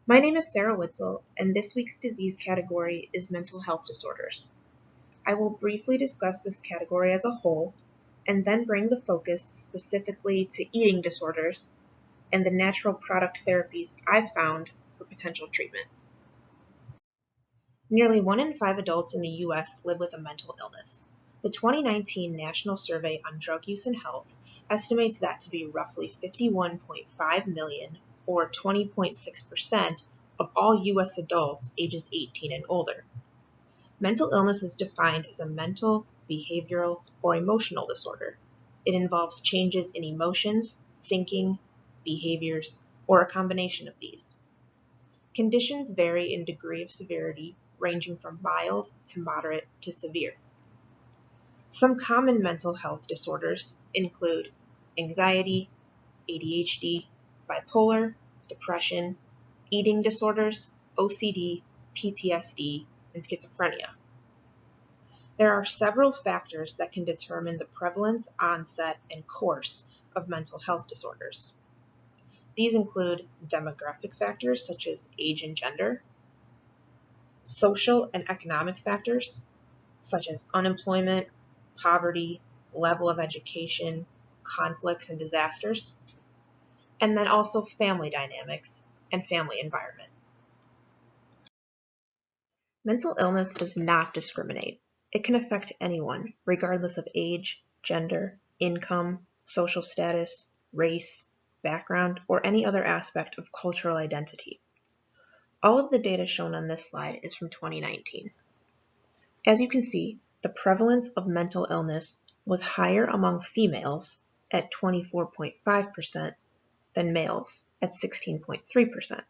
My name is Sarah Witzel, and this week's disease category is mental health disorders. I will briefly discuss this category as a whole, and then bring the focus specifically to eating disorders and the natural product therapies I've found for potential treatment. Nearly 1 in 5 adults in the U.S. live with a mental illness. The 2019 National Survey on Drug Use and Health estimates that to be roughly 51.5 million, or 20.6%, of all U.S. adults ages 18 and older. Mental illness is defined as a mental, behavioral, or emotional disorder. It involves changes in emotions, thinking, behaviors, or a combination of these. Conditions vary in degree of severity, ranging from mild to moderate to severe. Some common mental health disorders include anxiety, ADHD, bipolar, depression, eating disorders, OCD, PTSD, and schizophrenia. There are several factors that can determine the prevalence, onset, and course of mental health disorders. These include demographic factors such as age and gender, social and economic factors such as unemployment, poverty, level of education, conflicts and disasters, and then also family dynamics and family environment. Mental illness does not discriminate. It can affect anyone, regardless of age, gender, income, social status, race, background, or any other aspect of cultural identity. All of the data shown on this slide is from 2019. As you can see, the prevalence of mental illness was higher among females at 24.5% than males at 16.3%.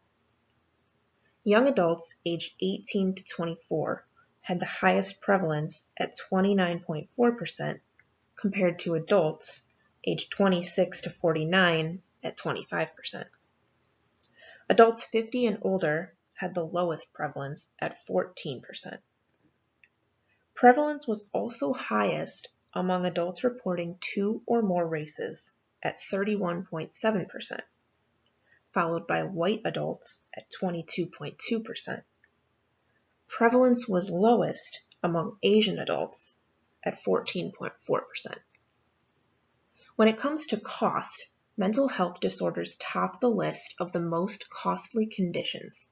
Young adults aged 18 to 24 had the highest prevalence at 29.4% compared to adults aged 26 to 49 at 25%. Adults 50 and older had the lowest prevalence at 14%. Prevalence was also highest among adults reporting 2 or more races at 31.7%, followed by white adults at 22.2%. Prevalence was lowest among Asian adults at 14.4%. When it comes to cost, mental health disorders top the list of the most costly conditions.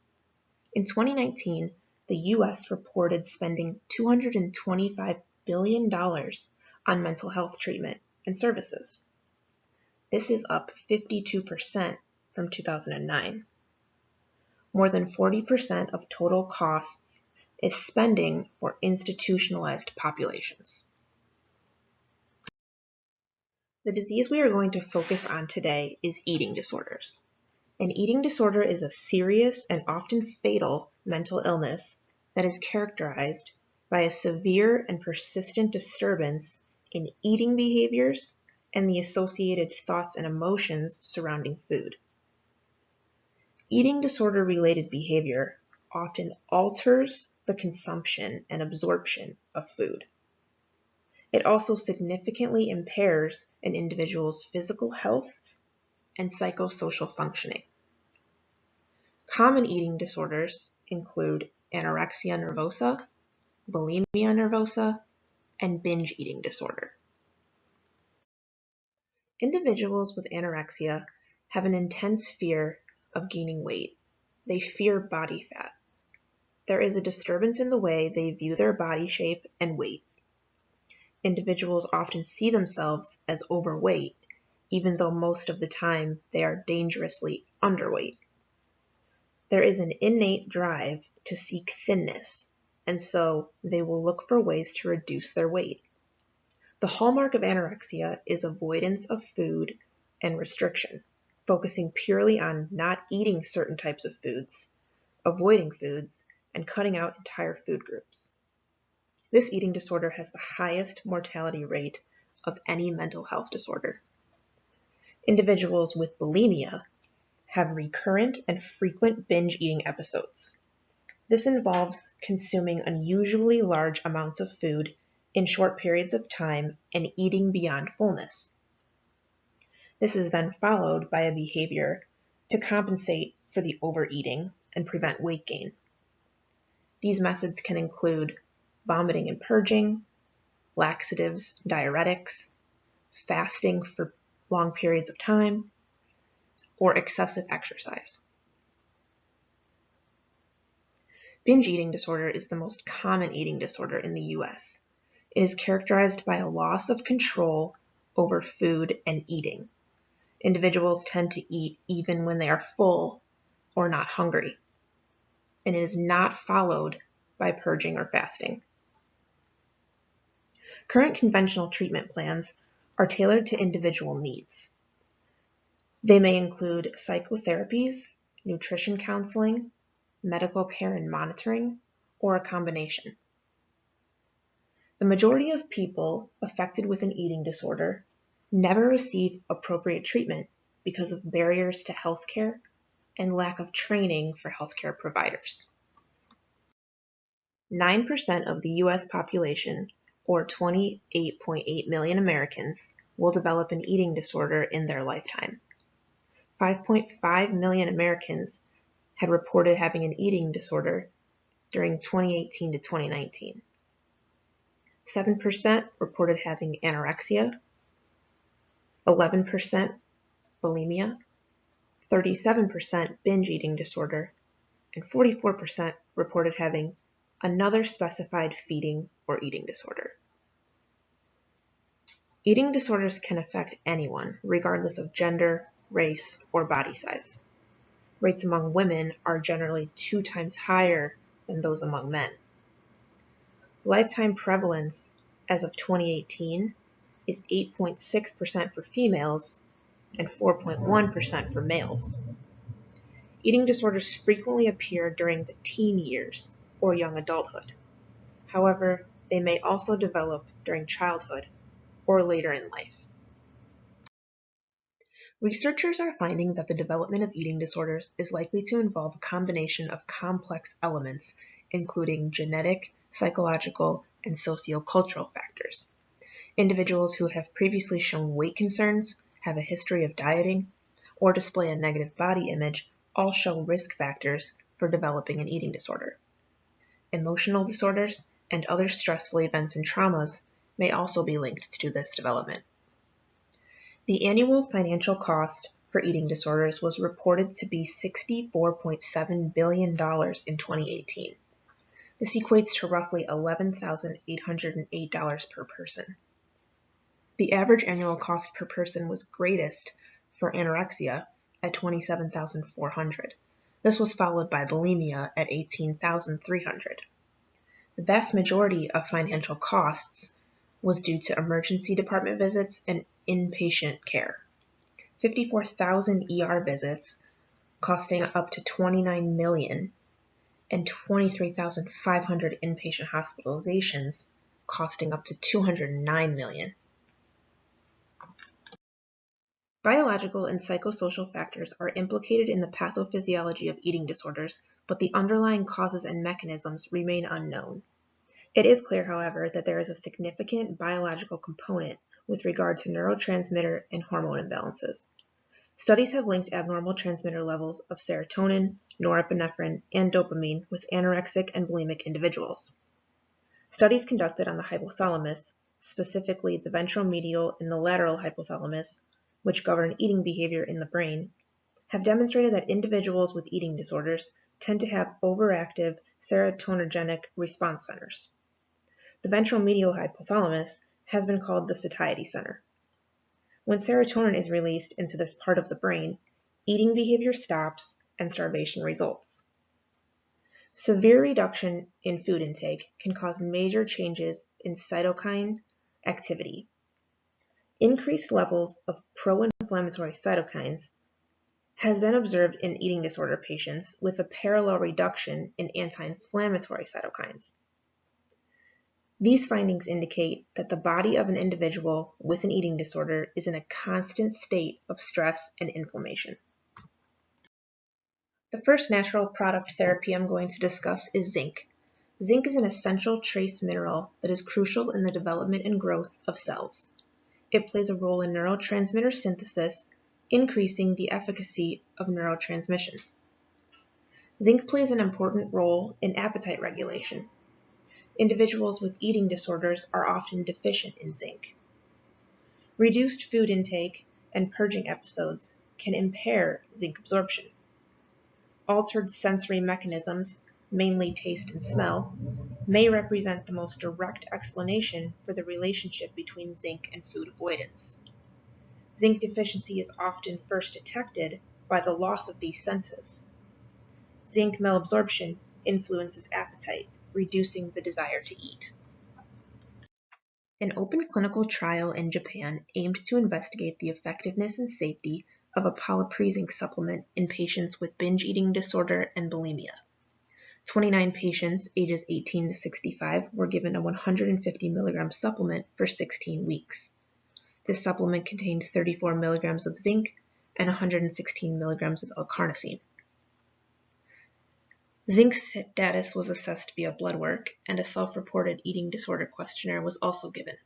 In 2019, the U.S. reported spending $225 billion on mental health treatment and services. This is up 52% from 2009. More than 40% of total costs is spending for institutionalized populations. The disease we are going to focus on today is eating disorders. An eating disorder is a serious and often fatal mental illness that is characterized by a severe and persistent disturbance in eating behaviors and the associated thoughts and emotions surrounding food. Eating disorder-related behavior often alters the consumption and absorption of food. It also significantly impairs an individual's physical health and psychosocial functioning. Common eating disorders include anorexia nervosa, bulimia nervosa, and binge eating disorder. Individuals with anorexia have an intense fear of gaining weight. They fear body fat. There is a disturbance in the way they view their body shape and weight. Individuals often see themselves as overweight, even though most of the time they are dangerously underweight. There is an innate drive to seek thinness, and so they will look for ways to reduce their weight. The hallmark of anorexia is avoidance of food and restriction, focusing purely on not eating certain types of foods, avoiding foods, and cutting out entire food groups. This eating disorder has the highest mortality rate of any mental health disorder. Individuals with bulimia have recurrent and frequent binge eating episodes. This involves consuming unusually large amounts of food in short periods of time and eating beyond fullness. This is then followed by a behavior to compensate for the overeating and prevent weight gain. These methods can include vomiting and purging, laxatives, diuretics, fasting for long periods of time, or excessive exercise. Binge eating disorder is the most common eating disorder in the US. It is characterized by a loss of control over food and eating. Individuals tend to eat even when they are full or not hungry, and it is not followed by purging or fasting. Current conventional treatment plans are tailored to individual needs. They may include psychotherapies, nutrition counseling, medical care and monitoring, or a combination. The majority of people affected with an eating disorder never receive appropriate treatment because of barriers to healthcare and lack of training for healthcare providers. 9% of the US population, or 28.8 million Americans, will develop an eating disorder in their lifetime. 5.5 million Americans had reported having an eating disorder during 2018 to 2019. 7% reported having anorexia, 11% bulimia, 37% binge eating disorder, and 44% reported having another specified feeding or eating disorder. Eating disorders can affect anyone, regardless of gender, race, or body size. Rates among women are generally 2 times higher than those among men. Lifetime prevalence as of 2018 is 8.6% for females and 4.1% for males. Eating disorders frequently appear during the teen years or young adulthood. However, they may also develop during childhood or later in life. Researchers are finding that the development of eating disorders is likely to involve a combination of complex elements, including genetic, psychological, and sociocultural factors. Individuals who have previously shown weight concerns, have a history of dieting, or display a negative body image all show risk factors for developing an eating disorder. Emotional disorders and other stressful events and traumas may also be linked to this development. The annual financial cost for eating disorders was reported to be $64.7 billion in 2018. This equates to roughly $11,808 per person. The average annual cost per person was greatest for anorexia at $27,400. This was followed by bulimia at $18,300. The vast majority of financial costs was due to emergency department visits and inpatient care. 54,000 ER visits costing up to $29 million and 23,500 inpatient hospitalizations costing up to $209 million. Biological and psychosocial factors are implicated in the pathophysiology of eating disorders, but the underlying causes and mechanisms remain unknown. It is clear, however, that there is a significant biological component with regard to neurotransmitter and hormone imbalances. Studies have linked abnormal transmitter levels of serotonin, norepinephrine, and dopamine with anorexic and bulimic individuals. Studies conducted on the hypothalamus, specifically the ventromedial and the lateral hypothalamus, which govern eating behavior in the brain, have demonstrated that individuals with eating disorders tend to have overactive serotonergic response centers. The ventromedial hypothalamus has been called the satiety center. When serotonin is released into this part of the brain, eating behavior stops and starvation results. Severe reduction in food intake can cause major changes in cytokine activity. Increased levels of pro-inflammatory cytokines has been observed in eating disorder patients with a parallel reduction in anti-inflammatory cytokines. These findings indicate that the body of an individual with an eating disorder is in a constant state of stress and inflammation. The first natural product therapy I'm going to discuss is zinc. Zinc is an essential trace mineral that is crucial in the development and growth of cells. It plays a role in neurotransmitter synthesis, increasing the efficacy of neurotransmission. Zinc plays an important role in appetite regulation. Individuals with eating disorders are often deficient in zinc. Reduced food intake and purging episodes can impair zinc absorption. Altered sensory mechanisms, mainly taste and smell, may represent the most direct explanation for the relationship between zinc and food avoidance. Zinc deficiency is often first detected by the loss of these senses. Zinc malabsorption influences appetite, reducing the desire to eat. An open clinical trial in Japan aimed to investigate the effectiveness and safety of a polypre supplement in patients with binge eating disorder and bulimia. 29 patients ages 18 to 65 were given a 150 mg supplement for 16 weeks. This supplement contained 34 mg of zinc and 116 mg of L-carnosine. Zinc status was assessed via blood work, and a self-reported eating disorder questionnaire was also given.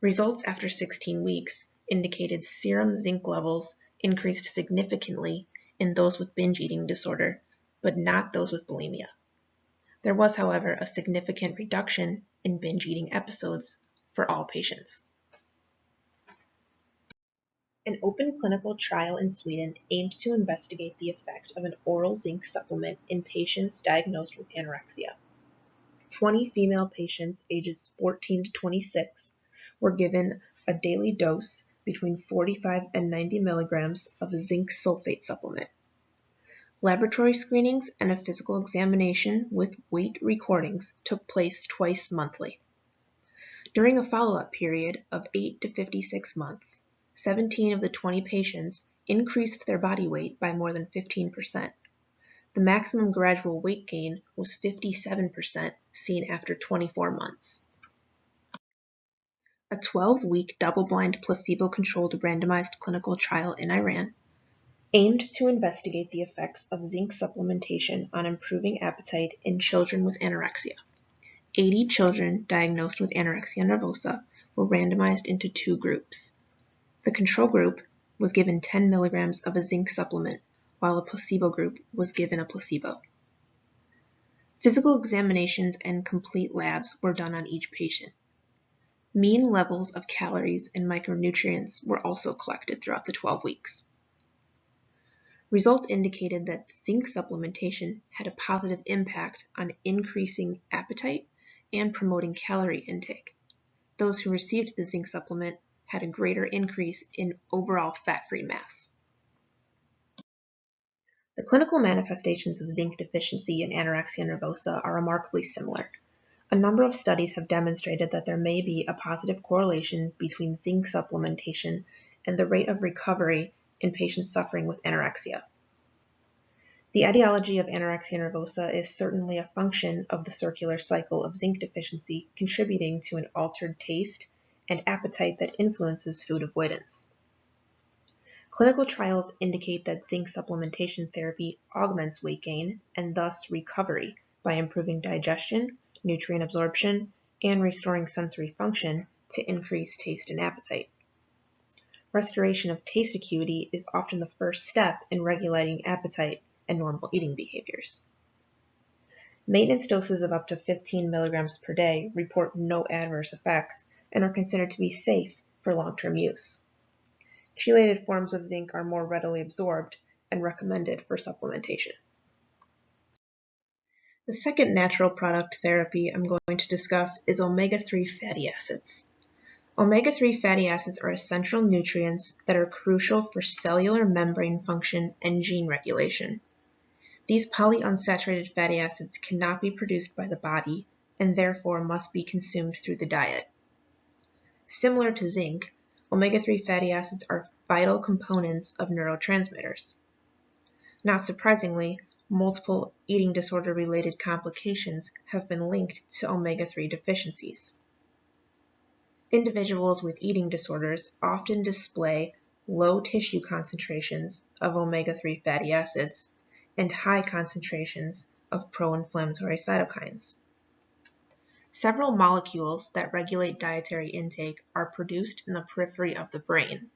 Results after 16 weeks indicated serum zinc levels increased significantly in those with binge eating disorder, but not those with bulimia. There was, however, a significant reduction in binge eating episodes for all patients. An open clinical trial in Sweden aimed to investigate the effect of an oral zinc supplement in patients diagnosed with anorexia. 20 female patients ages 14 to 26 were given a daily dose between 45 and 90 milligrams of a zinc sulfate supplement. Laboratory screenings and a physical examination with weight recordings took place twice monthly. During a follow-up period of 8 to 56 months, 17 of the 20 patients increased their body weight by more than 15%. The maximum gradual weight gain was 57% seen after 24 months. A 12-week double-blind placebo-controlled randomized clinical trial in Iran aimed to investigate the effects of zinc supplementation on improving appetite in children with anorexia. 80 children diagnosed with anorexia nervosa were randomized into two groups. The control group was given 10 milligrams of a zinc supplement, while a placebo group was given a placebo. Physical examinations and complete labs were done on each patient. Mean levels of calories and micronutrients were also collected throughout the 12 weeks. Results indicated that zinc supplementation had a positive impact on increasing appetite and promoting calorie intake. Those who received the zinc supplement had a greater increase in overall fat-free mass. The clinical manifestations of zinc deficiency in anorexia nervosa are remarkably similar. A number of studies have demonstrated that there may be a positive correlation between zinc supplementation and the rate of recovery in patients suffering with anorexia. The etiology of anorexia nervosa is certainly a function of the circular cycle of zinc deficiency contributing to an altered taste and appetite that influences food avoidance. Clinical trials indicate that zinc supplementation therapy augments weight gain and thus recovery by improving digestion, nutrient absorption, and restoring sensory function to increase taste and appetite. Restoration of taste acuity is often the first step in regulating appetite and normal eating behaviors. Maintenance doses of up to 15 milligrams per day report no adverse effects and are considered to be safe for long-term use. Chelated forms of zinc are more readily absorbed and recommended for supplementation. The second natural product therapy I'm going to discuss is omega-3 fatty acids. Omega-3 fatty acids are essential nutrients that are crucial for cellular membrane function and gene regulation. These polyunsaturated fatty acids cannot be produced by the body and therefore must be consumed through the diet. Similar to zinc, omega-3 fatty acids are vital components of neurotransmitters. Not surprisingly, multiple eating disorder-related complications have been linked to omega-3 deficiencies. Individuals with eating disorders often display low tissue concentrations of omega-3 fatty acids and high concentrations of pro-inflammatory cytokines. Several molecules that regulate dietary intake are produced in the periphery of the brain.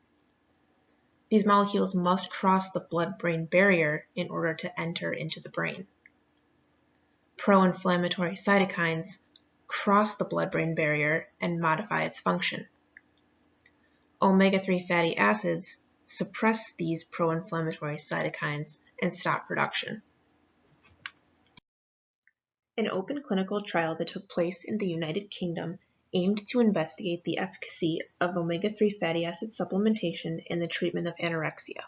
These molecules must cross the blood-brain barrier in order to enter into the brain. Pro-inflammatory cytokines cross the blood-brain barrier and modify its function. Omega-3 fatty acids suppress these pro-inflammatory cytokines and stop production. An open clinical trial that took place in the United Kingdom aimed to investigate the efficacy of omega-3 fatty acid supplementation in the treatment of anorexia.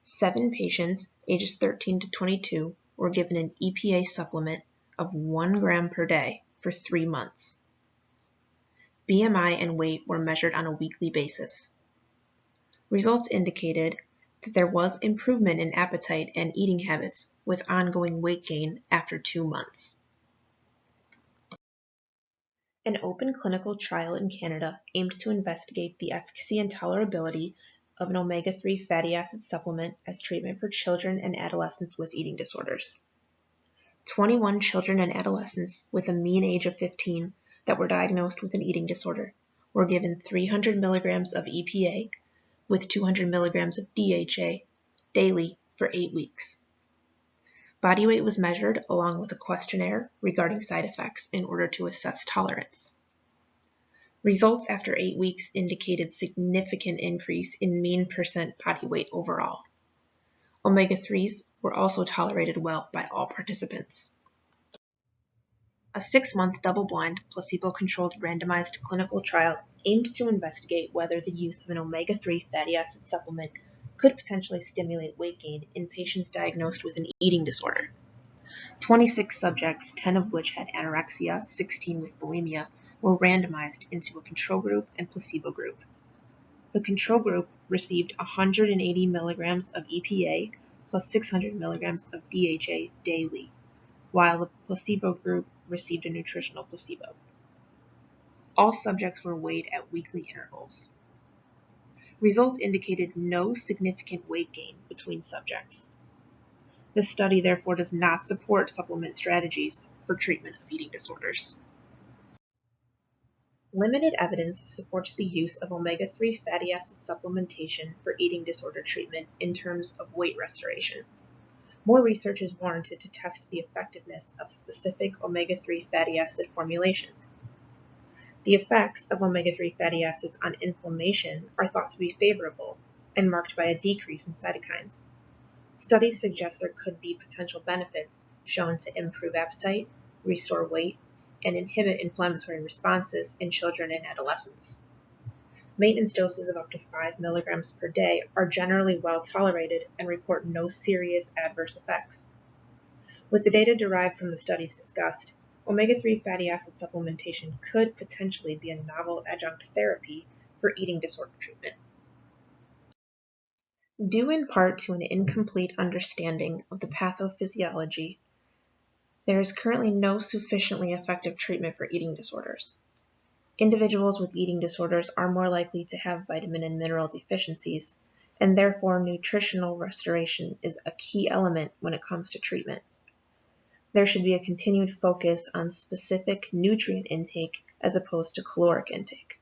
7 patients, ages 13 to 22, were given an EPA supplement of 1 gram per day for 3 months. BMI and weight were measured on a weekly basis. Results indicated that there was improvement in appetite and eating habits with ongoing weight gain after 2 months. An open clinical trial in Canada aimed to investigate the efficacy and tolerability of an omega-3 fatty acid supplement as treatment for children and adolescents with eating disorders. 21 children and adolescents with a mean age of 15 that were diagnosed with an eating disorder were given 300 milligrams of EPA with 200 milligrams of DHA daily for 8 weeks. Body weight was measured along with a questionnaire regarding side effects in order to assess tolerance. Results after 8 weeks indicated significant increase in mean percent body weight overall. Omega-3s were also tolerated well by all participants. A 6-month double-blind, placebo-controlled randomized clinical trial aimed to investigate whether the use of an omega-3 fatty acid supplement could potentially stimulate weight gain in patients diagnosed with an eating disorder. 26 subjects, 10 of which had anorexia, 16 with bulimia, were randomized into a control group and placebo group. The control group received 180 milligrams of EPA plus 600 milligrams of DHA daily, while the placebo group received a nutritional placebo. All subjects were weighed at weekly intervals. Results indicated no significant weight gain between subjects. This study therefore does not support supplement strategies for treatment of eating disorders. Limited evidence supports the use of omega-3 fatty acid supplementation for eating disorder treatment in terms of weight restoration. More research is warranted to test the effectiveness of specific omega-3 fatty acid formulations. The effects of omega-3 fatty acids on inflammation are thought to be favorable and marked by a decrease in cytokines. Studies suggest there could be potential benefits shown to improve appetite, restore weight, and inhibit inflammatory responses in children and adolescents. Maintenance doses of up to 5 milligrams per day are generally well tolerated and report no serious adverse effects. With the data derived from the studies discussed, omega-3 fatty acid supplementation could potentially be a novel adjunct therapy for eating disorder treatment. Due in part to an incomplete understanding of the pathophysiology, there is currently no sufficiently effective treatment for eating disorders. Individuals with eating disorders are more likely to have vitamin and mineral deficiencies, and therefore nutritional restoration is a key element when it comes to treatment. There should be a continued focus on specific nutrient intake as opposed to caloric intake.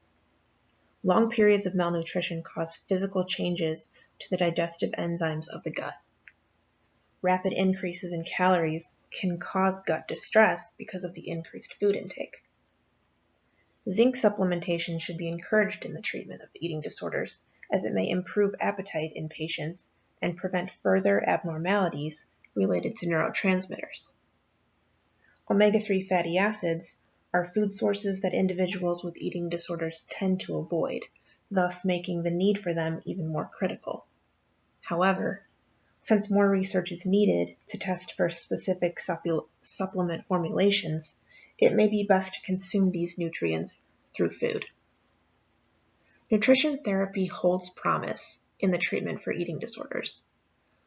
Long periods of malnutrition cause physical changes to the digestive enzymes of the gut. Rapid increases in calories can cause gut distress because of the increased food intake. Zinc supplementation should be encouraged in the treatment of eating disorders, as it may improve appetite in patients and prevent further abnormalities related to neurotransmitters. Omega-3 fatty acids are food sources that individuals with eating disorders tend to avoid, thus making the need for them even more critical. However, since more research is needed to test for specific supplement formulations, it may be best to consume these nutrients through food. Nutrition therapy holds promise in the treatment for eating disorders.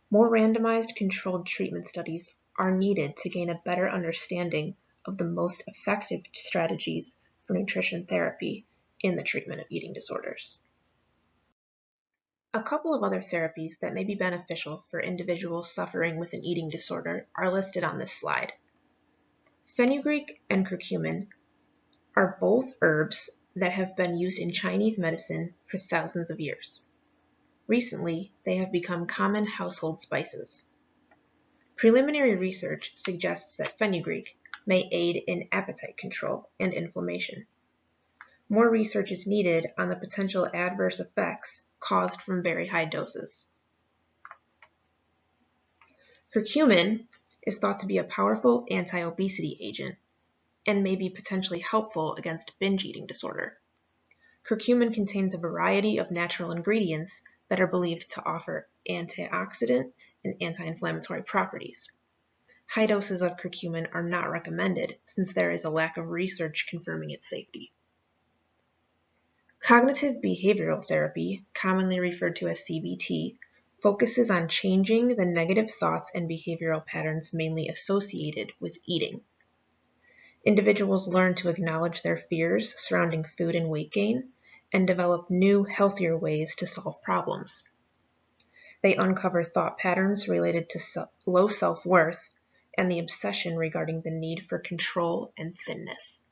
More randomized controlled treatment studies are needed to gain a better understanding of the most effective strategies for nutrition therapy in the treatment of eating disorders. A couple of other therapies that may be beneficial for individuals suffering with an eating disorder are listed on this slide. Fenugreek and curcumin are both herbs that have been used in Chinese medicine for thousands of years. Recently, they have become common household spices. Preliminary research suggests that fenugreek may aid in appetite control and inflammation. More research is needed on the potential adverse effects caused from very high doses. Curcumin is thought to be a powerful anti-obesity agent and may be potentially helpful against binge eating disorder. Curcumin contains a variety of natural ingredients that are believed to offer antioxidant and anti-inflammatory properties. High doses of curcumin are not recommended since there is a lack of research confirming its safety. Cognitive behavioral therapy, commonly referred to as CBT, focuses on changing the negative thoughts and behavioral patterns mainly associated with eating. Individuals learn to acknowledge their fears surrounding food and weight gain and develop new, healthier ways to solve problems. They uncover thought patterns related to low self-worth and the obsession regarding the need for control and thinness.